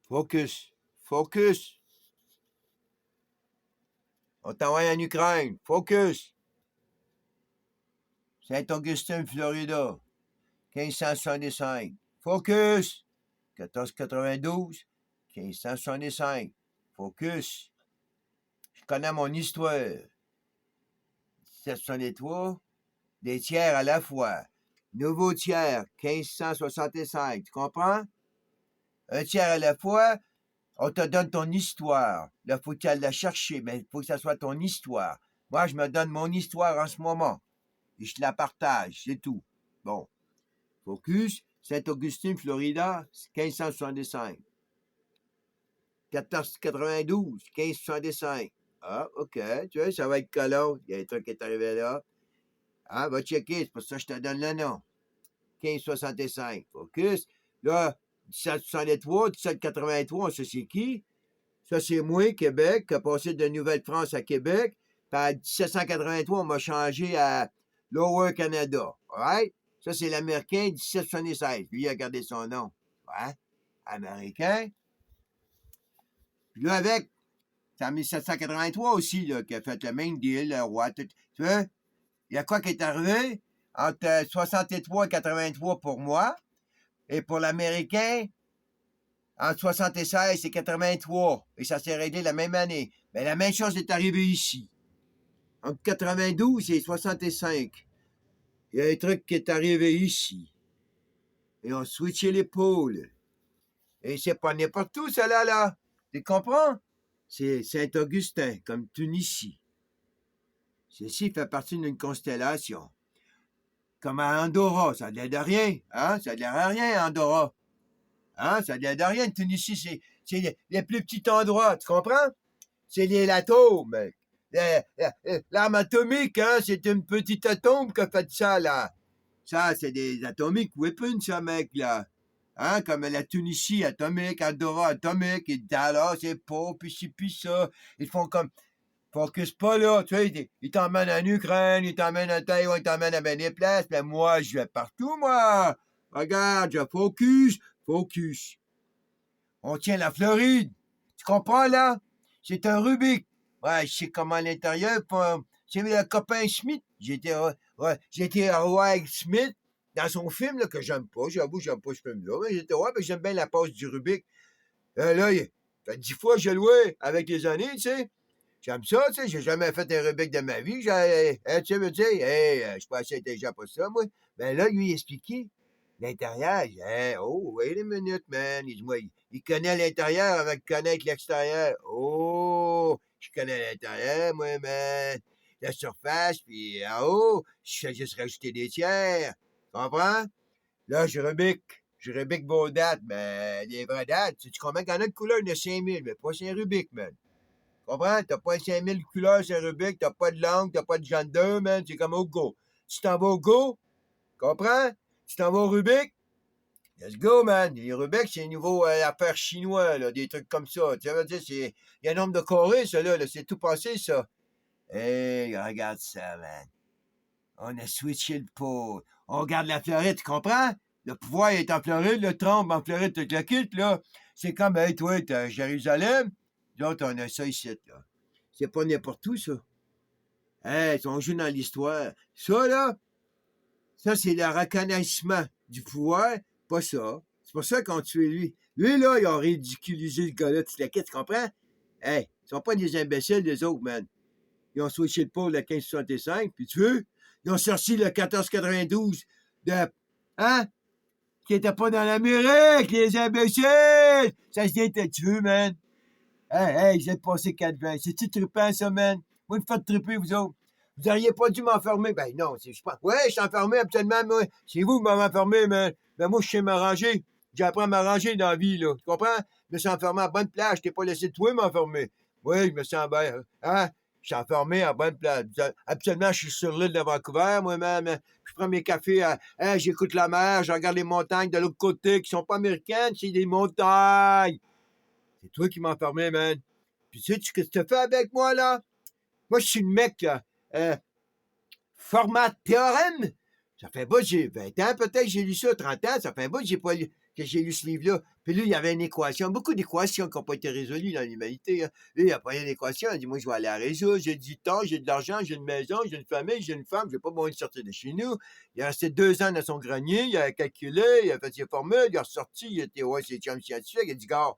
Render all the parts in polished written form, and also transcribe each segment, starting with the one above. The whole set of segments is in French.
Focus. Focus. On t'envoie en Ukraine. Focus. Saint-Augustin, Florida. 1565. Focus. 1492. 1565. Focus. Je connais mon histoire. 1763. Des tiers à la fois. Nouveau tiers. 1565. Tu comprends? Un tiers à la fois, on te donne ton histoire. Là, faut que tu ailles la chercher, mais il faut que ça soit ton histoire. Moi, je me donne mon histoire en ce moment. Et je la partage, c'est tout. Bon. Focus, Saint-Augustin, Florida, 1565. 1492, 1565. Ah, OK. Tu vois, ça va être colon. Il y a un truc qui est arrivé là. Ah, va checker, c'est pour ça que je te donne le nom. 1565. Focus. Là, 1763, 1783, ça c'est qui? Ça c'est moi, Québec, qui a passé de Nouvelle-France à Québec. Puis en 1783, on m'a changé à Lower Canada. Right? Ça c'est l'Américain 1776. Lui, il a gardé son nom. Ouais? Américain. Puis là, avec, c'est en 1783 aussi, là, qui a fait le même deal, le roi. Tu vois? Il y a quoi qui est arrivé? Entre 63 et 83 pour moi. Et pour l'Américain, entre 76 et 83. Et ça s'est réglé la même année. Mais la même chose est arrivée ici. Entre 92 et 65. Il y a un truc qui est arrivé ici. Et on switché les pôles. Et c'est pas n'importe où, cela, là. Tu comprends? C'est Saint-Augustin, comme Tunisie. Ceci fait partie d'une constellation. Comme à Andorra, ça a l'air de rien. Hein? Ça a l'air de rien, Andorra. Hein? Ça a l'air de rien. Tunisie, c'est les plus petits endroits, tu comprends? C'est l'atome. L'arme atomique, hein? C'est une petite atome qui a fait ça, là. Ça, c'est des atomiques weapons, ça, mec, là. Hein? Comme la Tunisie atomique, Andorra atomique, et Dallas, c'est pas, puis ça. Ils font comme... Focus pas là, tu sais, ils t'emmènent en Ukraine, ils t'emmènent à Taïwan, ils t'emmènent à bien des places, mais moi, je vais partout, moi. Regarde, je focus. On tient la Floride. Tu comprends, là? C'est un Rubik. Ouais, je sais comment à l'intérieur. C'est le copain Smith. J'étais à Wag Smith dans son film là, que j'aime pas. J'avoue, j'aime pas ce film-là. Mais j'étais mais j'aime bien la passe du Rubik. Là, il fait 10 fois que j'ai loué avec les années, tu sais. J'aime ça, tu sais. J'ai jamais fait un Rubik de ma vie. Tu sais, je suis pas assez intelligent pour ça, moi. Ben là, lui, il expliquait l'intérieur. Il dit, hey, oh, wait a minute, man. Il dit, moi, il connaît l'intérieur avant de connaître l'extérieur. Oh, je connais l'intérieur, moi, man. La surface, puis en haut, je fais juste rajouter des tiers. Tu comprends? Là, je Rubik vos dates, mais les vraies dates, tu comprends qu'il y en a de couleurs de 5000, mais pas c'est un Rubik, man. Tu comprends? T'as pas 5000 couleurs sur un Rubik, t'as pas de langue, t'as pas de gender, man. C'est comme au Go. Tu t'en vas au Go, comprends? Tu t'en vas au Rubik, let's go, man. Les Rubik, c'est un nouveau affaire chinois, là, des trucs comme ça. Tu veux dire, il y a un nombre de Corée, ça, là, c'est tout passé, ça. Hey, regarde ça, man. On a switché le pôle. On regarde la Floride, tu comprends? Le pouvoir est en Floride, le Trump en Floride, tu le quittes, là. C'est comme, hey, toi, t'es à Jérusalem. L'autre, on a ça ici, là. C'est pas n'importe où, ça. Hey, on joue dans l'histoire. Ça, là, ça, c'est le reconnaissement du pouvoir, pas ça. C'est pour ça qu'on tué lui. Lui, là, ils ont ridiculisé le gars-là, tu comprends? Hey, ils sont pas des imbéciles, les autres, man. Ils ont switché le pôle le 1565, puis tu veux? Ils ont sorti le 1492 de... Hein? Qui était pas dans l'Amérique, les imbéciles! Ça se dit, tu veux, man? Hey, j'ai passé 4-20. C'est-tu trippant, ça, man? Moi, me faites tripper, vous autres. Vous auriez pas dû m'enfermer. Ben non, je pense. Ouais, je suis enfermé, absolument, moi. C'est vous qui m'avez enfermé, man. Ben moi, je sais m'arranger. J'ai appris à m'arranger dans la vie, là. Tu comprends? Je me suis enfermé à bonne place. Je t'ai pas laissé toi m'enfermer. Oui, je me sens bien. Hein? Je suis enfermé à bonne place. Absolument, je suis sur l'île de Vancouver, moi-même. Je prends mes cafés, j'écoute la mer, je regarde les montagnes de l'autre côté qui sont pas américaines, c'est des montagnes. C'est toi qui m'as enfermé, man. Puis tu sais ce que tu fais avec moi, là? Moi, je suis le mec, là. Format théorème. Ça fait pas, j'ai 20 ans, peut-être, j'ai lu ça, 30 ans, ça fait un bout que j'ai lu ce livre-là. Puis là, il y avait une équation, beaucoup d'équations qui n'ont pas été résolues dans l'humanité. Hein. Là, il a pas une équation, il a dit, moi, je vais aller à la résoudre, j'ai du temps, j'ai de l'argent, j'ai une maison, j'ai une famille, j'ai une femme, j'ai pas besoin de sortir de chez nous. Il a resté 2 ans dans son grenier, il a calculé, il a fait ses formules, il est ressorti, il était, ouais, c'est chum scientifique, il a dit, gars,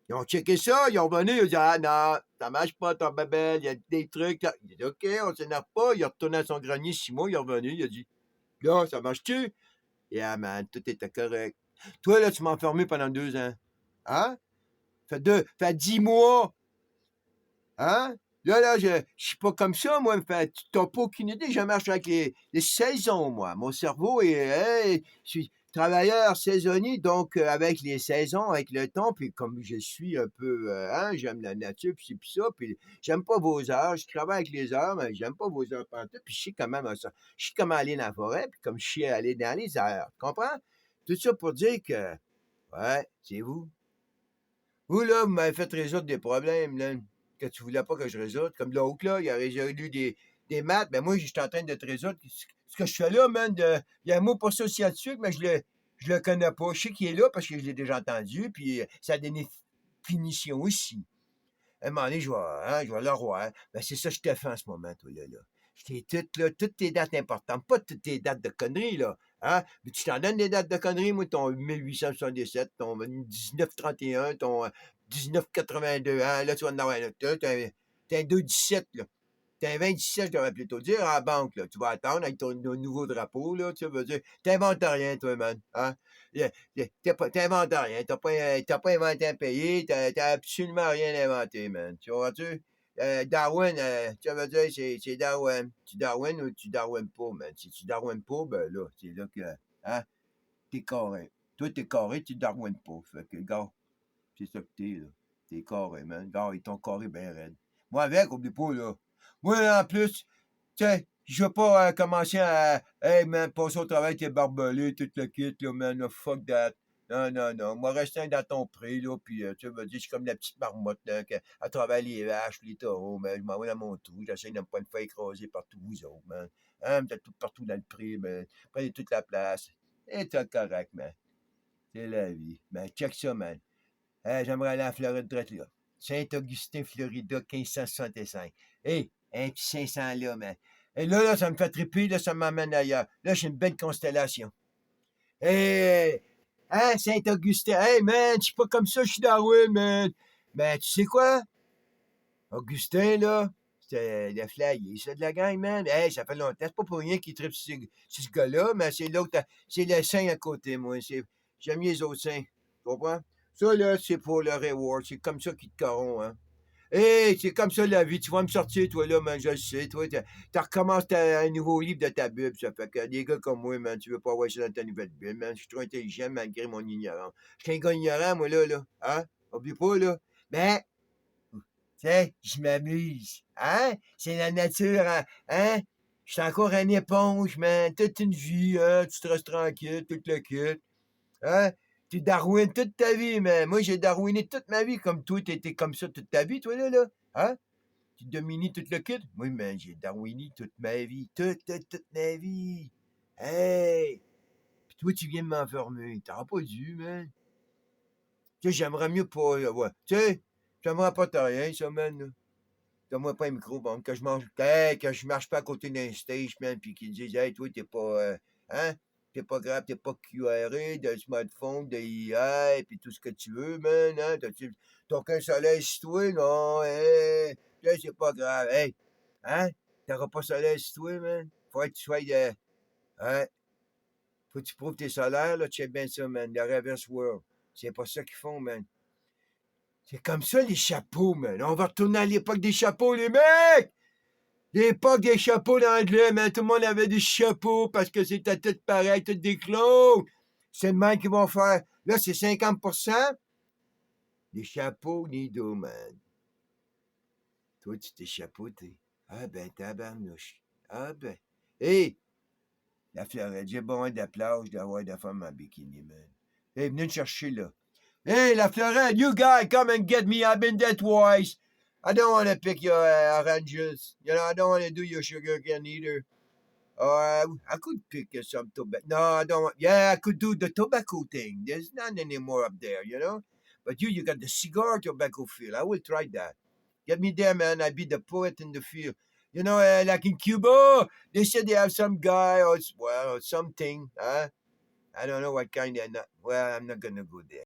ils ont checké ça, ils ont revenu, ils ont dit, ah non, ça marche pas ton babel, il y a des trucs. Là. Il a dit, OK, on s'énerve pas, il est retourné à son grenier 6 mois, il est revenu, il a dit, là, ça marche-tu? Yeah, man, tout était correct. Toi, là, tu m'as enfermé pendant 2 ans. Hein? Fait 10 mois. Hein? Là, je suis pas comme ça, moi. Fait, tu n'as pas aucune idée. Je marche avec les saisons, moi. Mon cerveau est. Hey, je suis travailleur saisonnier, donc avec les saisons, avec le temps, puis comme je suis un peu. Hein, j'aime la nature, puis ça, puis j'aime pas vos heures. Je travaille avec les heures, mais j'aime pas vos heures pantoute, puis je sais quand même ça. Je sais comment aller dans la forêt, puis comme je sais aller dans les heures. Tu comprends? Tout ça pour dire que. Ouais, c'est vous. Vous, là, vous m'avez fait résoudre des problèmes, là, que tu voulais pas que je résolve. Comme l'autre, là, il a résolu des maths. Ben, moi, je suis en train de te résoudre. Ce que je fais là, man, il y a un mot pour ça scientifique, mais je le connais pas. Je sais qu'il est là parce que je l'ai déjà entendu, puis ça a des définitions aussi. À un moment donné, je vais le revoir. Ben, c'est ça que je te fais en ce moment, toi, là. Je t'ai toutes tes dates importantes, pas toutes tes dates de conneries, là. Hein? Mais tu t'en donnes des dates de conneries, moi, ton 1877, ton 1931, ton 1982, hein? Là, tu vas en avoir un autre. T'as un 217, là. T'as un 27, je devrais plutôt dire, à la banque, là. Tu vas attendre avec ton nouveau drapeau, là. Tu veux dire, t'inventes rien, toi, man. Hein? T'inventes rien. T'as pas inventé un pays. T'as absolument rien inventé, man. Tu vois-tu? Darwin, tu veux dire, c'est Darwin. Tu Darwin ou tu Darwin pas, man. Si tu Darwin pas, ben là, c'est là que, hein, t'es carré. Toi, t'es carré, tu Darwin pas. Fait que, gars, c'est ça que t'es, là. T'es carré, man. Gars, ils t'ont carré bien raide. Moi, avec, oublie pas, là. Moi, en plus, tu sais, je veux pas commencer à, hey, man, passer au travail, t'es barbelé, tout le kit, là, man, là, fuck that. Non, non, non. Moi, rester dans ton prix, là, puis, tu vas dire, je suis comme la petite marmotte, là, à travers les vaches, les taureaux, man, je m'en vais dans mon trou, j'essaie de ne pas me faire écraser partout, vous autres, man. Hein, t'as tout partout dans le prix, man. Prenez toute la place. Et t'es correct, man. C'est la vie. Ben, check ça, man. J'aimerais aller à Floride, drette là. Saint-Augustin, Florida, 1565. Hé, un petit 500 là, man. Et là, ça me fait triper, là, ça m'amène ailleurs. Là, j'ai une belle constellation. Hé, hein, Saint-Augustin. Hey, man, je suis pas comme ça, je suis Darwin, man. Mais tu sais quoi? Augustin, là, c'était le flyé, ça, de la gang, man. Hey, ça fait longtemps. C'est pas pour rien qu'il tripe sur ce gars-là, mais c'est l'autre, c'est le saint à côté, moi. J'aime mieux les autres saints. Tu comprends? Ça, là, c'est pour le reward. C'est comme ça qu'il te corrompt, hein. Hey, c'est comme ça la vie. Tu vas me sortir, toi, là, man, je le sais. Toi, tu recommences un nouveau livre de ta Bible. Ça fait que des gars comme moi, man, tu veux pas voir ça dans ta nouvelle Bible, man. Je suis trop intelligent malgré mon ignorance. Je suis un gars ignorant, moi, là. Hein? Oublie pas, là. Mais, tu sais, je m'amuse. Hein? C'est la nature, hein? Je suis encore une éponge, man. Toute une vie, hein? Tu te restes tranquille, tout le kit. Hein? Tu darwines toute ta vie, man. Moi, j'ai darwiné toute ma vie, comme toi, t'étais comme ça toute ta vie, toi, là. Hein? Tu domines tout le kit? Oui, mais j'ai darwiné toute ma vie. Toute ma vie. Hey! Puis toi, tu viens de m'enfermer. T'aurais pas dû, man. Tu sais, j'aimerais mieux pas, ouais. Tu sais, j'aimerais pas te rien, ça, man, là. Donne-moi pas un micro, bon, que je marche pas à côté d'un stage, man, puis qu'ils disent, hey, toi, t'es pas, hein? T'es pas grave, t'es pas QRé, de smartphone, de IA, puis tout ce que tu veux, man, hein? T'as aucun soleil sur toi, non, hein? Là, c'est pas grave, hey, hein? T'auras pas soleil sur toi, man? Faut que tu sois de, hein? Faut que tu prouves tes salaires, là, check bien ça, man, le reverse world. C'est pas ça qu'ils font, man. C'est comme ça, les chapeaux, man. On va retourner à l'époque des chapeaux, les mecs! L'époque des chapeaux d'anglais, man. Tout le monde avait des chapeaux parce que c'était tout pareil, tout des clones. C'est le même qu'ils vont faire. Là, c'est 50%. Les chapeaux, Nido, man. Toi, tu t'es chapeauté. Ah ben, tabarnouche. Ah ben. Hé! La Floride, j'ai besoin de la plage, d'avoir des femmes en bikini, man. Hé, venez me chercher, là. Hey, La Floride, you guys, come and get me. I've been there twice. I don't want to pick your oranges. You know, I don't want to do your sugar cane either. Or I could pick some tobacco. No, I don't want. Yeah, I could do the tobacco thing. There's none anymore up there, you know. But you got the cigar tobacco field. I will try that. Get me there, man. I be the poet in the field. You know, like in Cuba, they said they have some guy or something. I don't know what kind. Well, I'm not gonna go there.